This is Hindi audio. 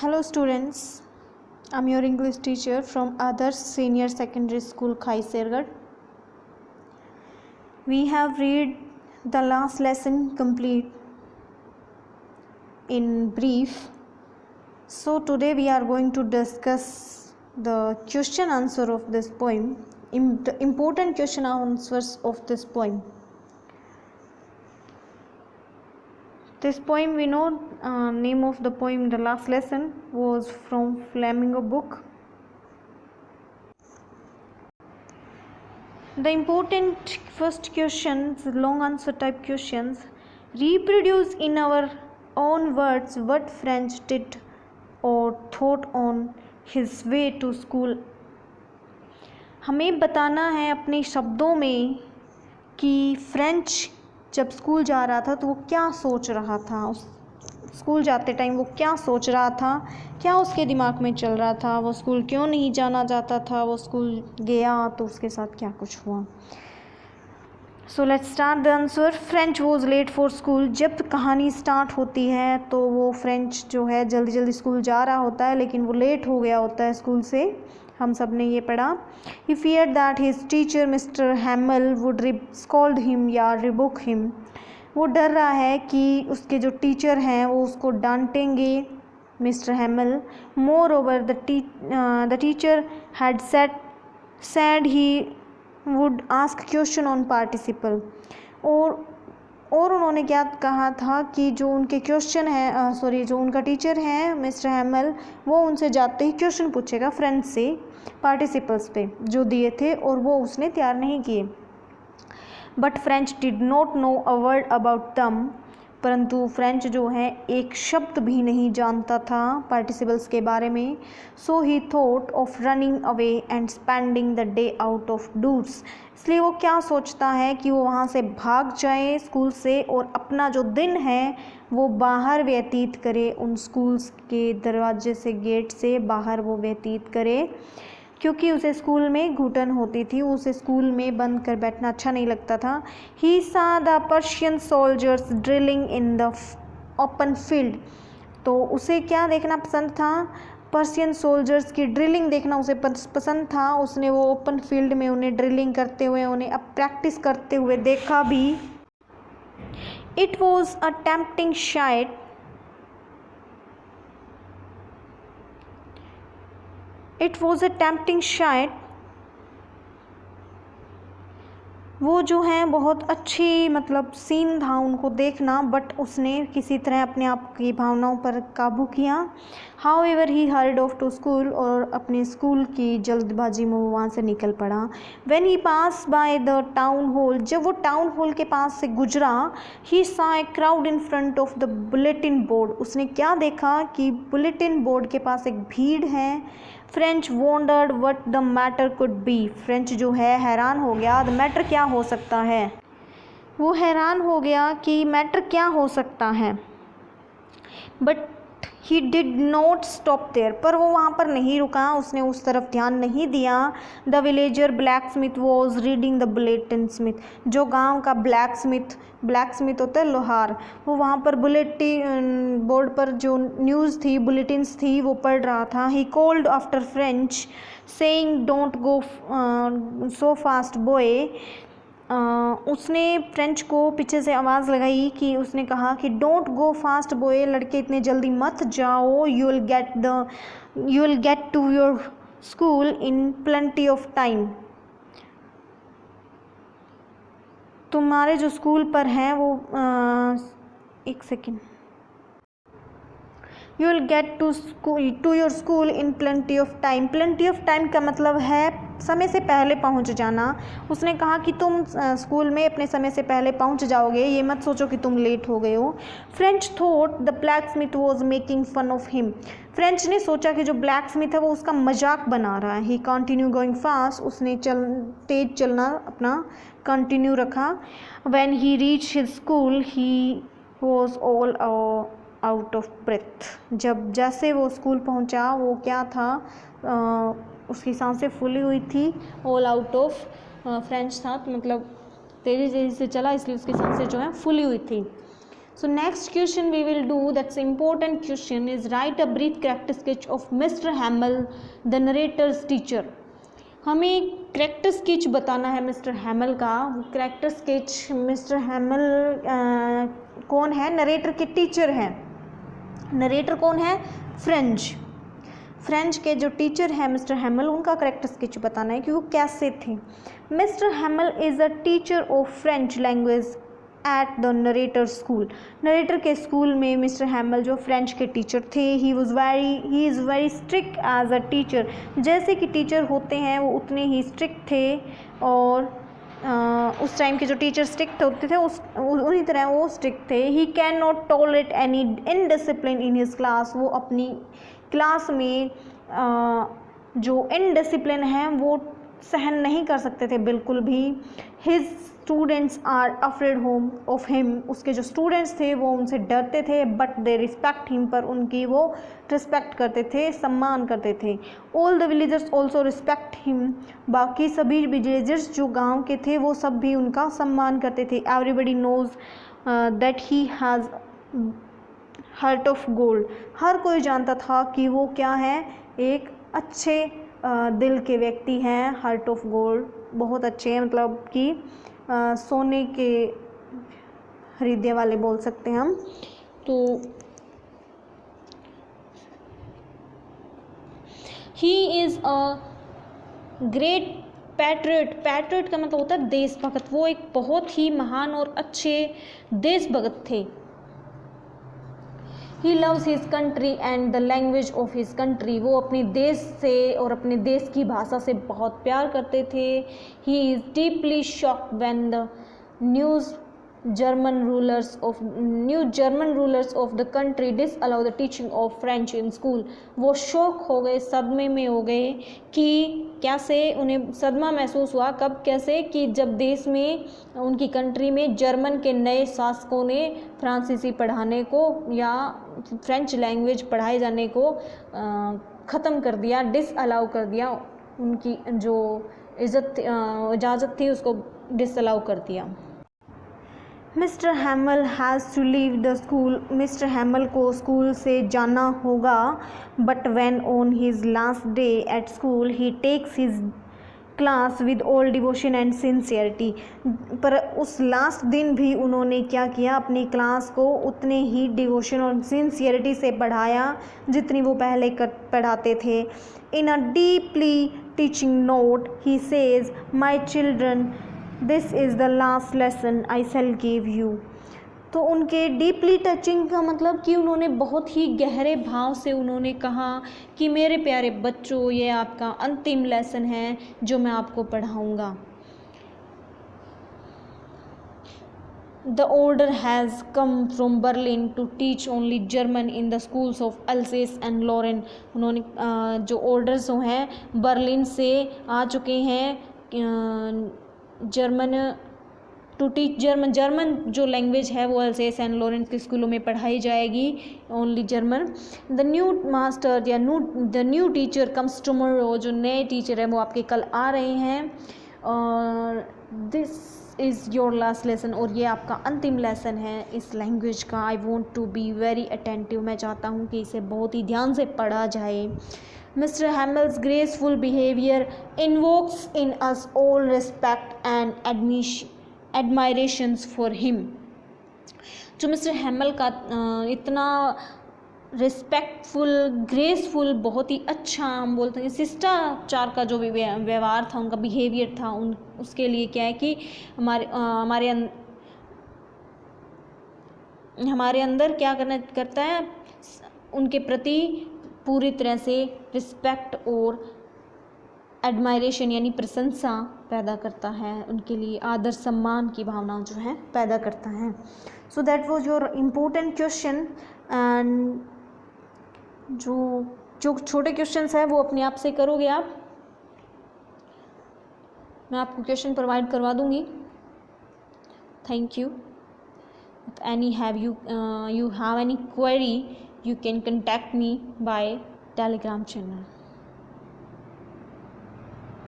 Hello students, I'm your English teacher from Adarsh Senior Secondary School, Khaisargarh. We have read the last lesson complete in brief. So today we are going to discuss the question answer of this poem, the important question answers of this poem. This poem, we know name of the poem, the last lesson was from Flamingo book. The important first questions, long answer type questions, reproduce in our own words what French did or thought on his way to school. हमें बताना है अपने शब्दों में कि फ्रेंच जब स्कूल जा रहा था तो वो क्या सोच रहा था, उस स्कूल जाते टाइम वो क्या सोच रहा था, क्या उसके दिमाग में चल रहा था, वो स्कूल क्यों नहीं जाना चाहता था, वो स्कूल गया तो उसके साथ क्या कुछ हुआ. So let's start the answer. French was late for school. जब कहानी स्टार्ट होती है तो वो फ्रेंच जो है जल्दी जल्दी स्कूल जा रहा होता है, लेकिन वो लेट हो गया होता है स्कूल से. हम सब ने ये पढ़ा. He fear that his teacher Mister Hamel would scold him या रिबुक हिम. वो डर रहा है कि उसके जो टीचर हैं वो उसको डांटेंगे, Mister Hamel. Moreover the teacher had said he would ask question on participle. और उन्होंने क्या कहा था कि जो उनके क्वेश्चन है जो उनका टीचर है मिस्टर हैमल, वो उनसे जाते ही क्वेश्चन पूछेगा फ्रेंच से पार्टिसिपल्स पे जो दिए थे और वो उसने तैयार नहीं किए. But French did not know a word about them. परंतु फ्रेंच जो है एक शब्द भी नहीं जानता था पार्टिसिपल्स के बारे में. So he thought of running away and spending the day out of doors. इसलिए वो क्या सोचता है कि वो वहाँ से भाग जाए स्कूल से और अपना जो दिन है वो बाहर व्यतीत करे, उन स्कूल्स के दरवाजे से, गेट से बाहर वो व्यतीत करे, क्योंकि उसे स्कूल में घुटन होती थी, उसे स्कूल में बंद कर बैठना अच्छा नहीं लगता था. ही सा the Persian soldiers drilling in the open field. तो उसे क्या देखना पसंद था? पर्शियन सोल्जर्स की ड्रिलिंग देखना उसे पसंद था. उसने वो ओपन फील्ड में उन्हें ड्रिलिंग करते हुए, उन्हें अब प्रैक्टिस करते हुए देखा भी. It was a tempting sight. It was a tempting sight. वो जो है बहुत अच्छी मतलब सीन था उनको देखना, बट उसने किसी तरह अपने आप की भावनाओं पर काबू किया. However he heard of to school. और अपने स्कूल की जल्दबाजी में वो वहाँ से निकल पड़ा. When he pass by the town hall. जब वो टाउन हॉल के पास से गुजरा, ही सा a crowd in front of the bulletin board. उसने क्या देखा कि बुलेटिन बोर्ड के पास एक भीड़ है. French wandered what the matter could be. French जो है हैरान हो गया, द मैटर क्या हो सकता है. वो हैरान हो गया कि मैटर क्या हो सकता है. But he did not stop there. पर वो वहाँ पर नहीं रुका, उसने उस तरफ ध्यान नहीं दिया. The villager black Smith was reading the bulletin Smith. जो गांव का ब्लैक स्मिथ होता है लोहार, वो वहाँ पर बुलेटिन बोर्ड पर जो न्यूज़ थी, बुलेटिन्स थी, वो पढ़ रहा था. He called after French saying don't go so fast boy. उसने फ्रेंच को पीछे से आवाज़ लगाई कि उसने कहा कि डोंट गो फास्ट बॉय, लड़के इतने जल्दी मत जाओ. You will get to your school in plenty of time. तुम्हारे जो स्कूल पर हैं वो एक second. You will get to your school in plenty of time. Plenty of time का मतलब है समय से पहले पहुंच जाना. उसने कहा कि तुम स्कूल में अपने समय से पहले पहुंच जाओगे, ये मत सोचो कि तुम लेट हो गए हो. French thought the blacksmith was making fun of him. French ने सोचा कि जो ब्लैक स्मिथ है वो उसका मजाक बना रहा है. He continue going fast. उसने तेज चलना अपना कंटिन्यू रखा. When he reach his school he was all out of breath. जब जैसे वो स्कूल पहुंचा, वो क्या था, उसकी सांसें फूली हुई थी. ऑल आउट ऑफ फ्रेंच था, तो मतलब तेज़ी तेज़ी से चला, इसलिए उसकी सांसें जो हैं फूली हुई थी. So next question we will do, that's important question, is write a brief character sketch of Mr. Hamel, the narrator's teacher. हमें करेक्टर स्केच बताना है मिस्टर हैमल का. करेक्टर स्केच, मिस्टर हैमल कौन है? नरेटर के टीचर हैं. नरेटर कौन है? फ्रेंच के जो टीचर हैं मिस्टर हैमल, उनका करेक्टर स्केच बताना है कि वो कैसे थे. Mister Hamel is a teacher of French language at the narrator school. Narrator के स्कूल में मिस्टर हैमल जो फ्रेंच के टीचर थे, he is very strict as a teacher. जैसे कि टीचर होते हैं वो उतने ही स्ट्रिक्ट थे, और उस टाइम के जो टीचर स्ट्रिक्ट होते थे उन्हीं तरह वो स्ट्रिक्ट थे. He can not tolerate any indiscipline in his class. वो अपनी क्लास में जो इनडिसिप्लिन है वो सहन नहीं कर सकते थे बिल्कुल भी. His students are afraid of him. उसके जो स्टूडेंट्स थे वो उनसे डरते थे, बट दे रिस्पेक्ट हिम. पर उनकी वो रिस्पेक्ट करते थे, सम्मान करते थे. All the villagers also respect him. बाकी सभी विलेजर्स जो गांव के थे वो सब भी उनका सम्मान करते थे. Everybody knows that he has heart of gold. हर कोई जानता था कि वो क्या है, एक अच्छे दिल के व्यक्ति हैं. हार्ट ऑफ गोल्ड, बहुत अच्छे हैं, मतलब कि सोने के हृदय वाले बोल सकते हैं हम. तो he is a great patriot. Patriot का मतलब होता है देशभक्त. वो एक बहुत ही महान और अच्छे देशभक्त थे. He loves his country and the language of his country. वो अपने देश से और अपने देश की भाषा से बहुत प्यार करते थे. He is deeply shocked when the new German rulers of the country disallow the teaching of French in school. वो शौक हो गए, सदमे में हो गए कि कैसे, उन्हें सदमा महसूस हुआ. कब, कैसे कि जब देश में, उनकी कंट्री में जर्मन के नए शासकों ने फ्रांसीसी पढ़ाने को या फ्रेंच लैंग्वेज पढ़ाए जाने को ख़त्म कर दिया, डिसअलाउ कर दिया. उनकी जो इजाज़त थी उसको डिसअलाउ कर दिया. Mister Hamel has to leave the school. Mister Hamel को स्कूल से जाना होगा. But when on his last day at school he takes his class with all devotion and sincerity. पर उस लास्ट दिन भी उन्होंने क्या किया, अपनी क्लास को उतने ही डिवोशन और सिंसियरिटी से पढ़ाया जितनी वो पहले पढ़ाते थे. In a deeply teaching note he says, my children, this is the last lesson I shall give you. तो उनके डीपली टचिंग का मतलब कि उन्होंने बहुत ही गहरे भाव से उन्होंने कहा कि मेरे प्यारे बच्चों, ये आपका अंतिम लेसन है जो मैं आपको पढ़ाऊँगा. The order has come from Berlin to teach only German in the schools of Alsace and Lorraine. उन्होंने जो ऑर्डर्स हैं बर्लिन से आ चुके हैं जर्मन टू टीच जर्मन जो लैंग्वेज है वो अल्सेस एंड लॉरेंस के स्कूलों में पढ़ाई जाएगी, only German. The new master या the new teacher comes tomorrow. जो नए टीचर है वो आपके कल आ रहे हैं. और this is your last lesson. और ये आपका अंतिम लेसन है इस लैंग्वेज का. I want to be very attentive. मैं चाहता हूँ कि इसे बहुत ही ध्यान से पढ़ा जाए. Mr. Hamel's graceful behavior invokes in us all respect and admirations for him. जो मिस्टर हैमल का इतना रिस्पेक्टफुल, ग्रेसफुल, बहुत ही अच्छा, हम बोलते हैं शिष्टाचार का जो व्यवहार था, उनका बिहेवियर था, उसके लिए क्या है कि हमारे अंदर क्या करता है, उनके प्रति पूरी तरह से रिस्पेक्ट और एडमायरेशन यानी प्रशंसा पैदा करता है. उनके लिए आदर सम्मान की भावना जो है पैदा करता है. So that was your important question. And जो छोटे क्वेश्चंस हैं वो अपने आप से करोगे आप. मैं आपको क्वेश्चन प्रोवाइड करवा दूँगी. Thank you. You have any query, you can contact me by Telegram channel.